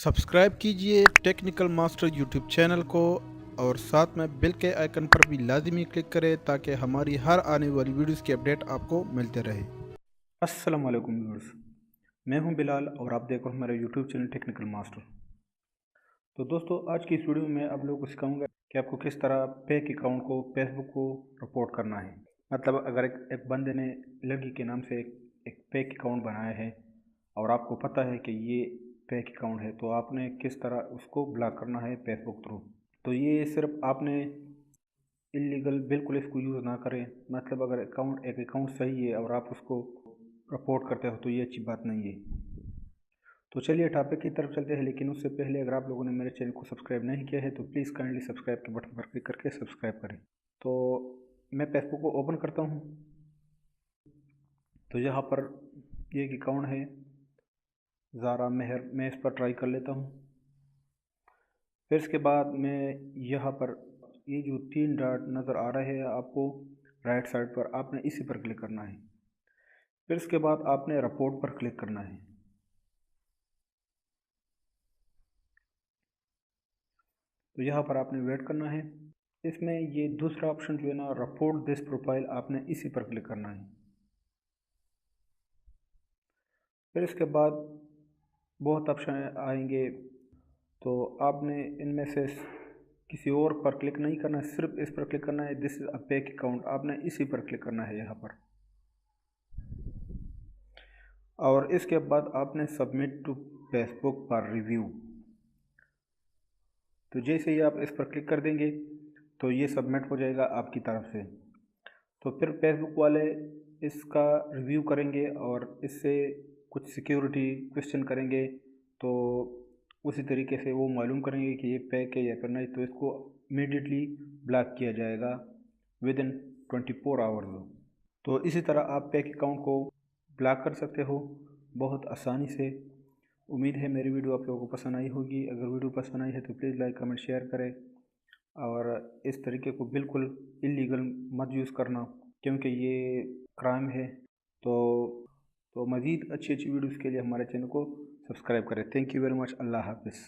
Subscribe कीजिए technical master YouTube channel को और साथ में बेल के आइकन पर भी लाजमी क्लिक करें ताकि हमारी हर आने वाली वीडियोस की अपडेट आपको मिलते रहे। अस्सलाम वालेकुम व्यूअर्स, मैं हूं बिलाल और आप देख रहे हो हमारे यूट्यूब चैनल टेक्निकल मास्टर। तो दोस्तों, आज की इस वीडियो में आप लोगों को सिखाऊंगा कि आपको किस तरह फेक अकाउंट को फेसबुक को रिपोर्ट करना है। मतलब अगर एक बंदे ने लड़की के नाम से एक फेक अकाउंट बनाया है और आपको पता है कि ये फेक अकाउंट है, तो आपने किस तरह उसको ब्लॉक करना है फेसबुक थ्रू। तो ये सिर्फ आपने इलीगल बिल्कुल इसको यूज़ ना करें। मतलब अगर एक अकाउंट सही है और आप उसको रिपोर्ट करते हो तो ये अच्छी बात नहीं है। तो चलिए टॉपिक की तरफ चलते हैं, लेकिन उससे पहले अगर आप लोगों ने मेरे चैनल को सब्सक्राइब नहीं किया है तो प्लीज़ काइंडली सब्सक्राइब के बटन पर क्लिक करके सब्सक्राइब करें। तो मैं फेसबुक को ओपन करता हूँ। तो यहाँ पर ये एक अकाउंट है ज़ारा मेहर, मैं इस पर ट्राई कर लेता हूँ। फिर इसके बाद मैं यहाँ पर ये जो 3 डॉट नज़र आ रहे हैं आपको राइट साइड पर, आपने इसी पर क्लिक करना है। फिर इसके बाद आपने रिपोर्ट पर क्लिक करना है। तो यहाँ पर आपने वेट करना है। इसमें ये दूसरा ऑप्शन जो है ना, रिपोर्ट दिस प्रोफाइल, आपने इसी पर क्लिक करना है। फिर इसके बाद बहुत ऑप्शन आएंगे, तो आपने इनमें से किसी और पर क्लिक नहीं करना है, सिर्फ इस पर क्लिक करना है, this is a fake account, आपने इसी पर क्लिक करना है यहाँ पर। और इसके बाद आपने submit to Facebook for review. तो जैसे ही आप इस पर क्लिक कर देंगे तो ये सबमिट हो जाएगा आपकी तरफ से। तो फिर फेसबुक वाले इसका रिव्यू करेंगे और इससे कुछ सिक्योरिटी क्वेश्चन करेंगे। तो उसी तरीके से वो मालूम करेंगे कि ये फेक है या फिर नहीं, तो इसको इमीडिएटली ब्लॉक किया जाएगा विद इन 24 आवर्स। तो इसी तरह आप फेक अकाउंट को ब्लॉक कर सकते हो बहुत आसानी से। उम्मीद है मेरी वीडियो आप लोगों को पसंद आई होगी। अगर वीडियो पसंद आई है तो प्लीज़ लाइक कमेंट शेयर करें और इस तरीके को बिल्कुल इलीगल मत यूज़ करना, क्योंकि ये क्राइम है। तो मज़ीद अच्छी अच्छी वीडियोज़ के लिए हमारे चैनल को सब्सक्राइब करें। Thank you very much. Allah हाफ़िज़।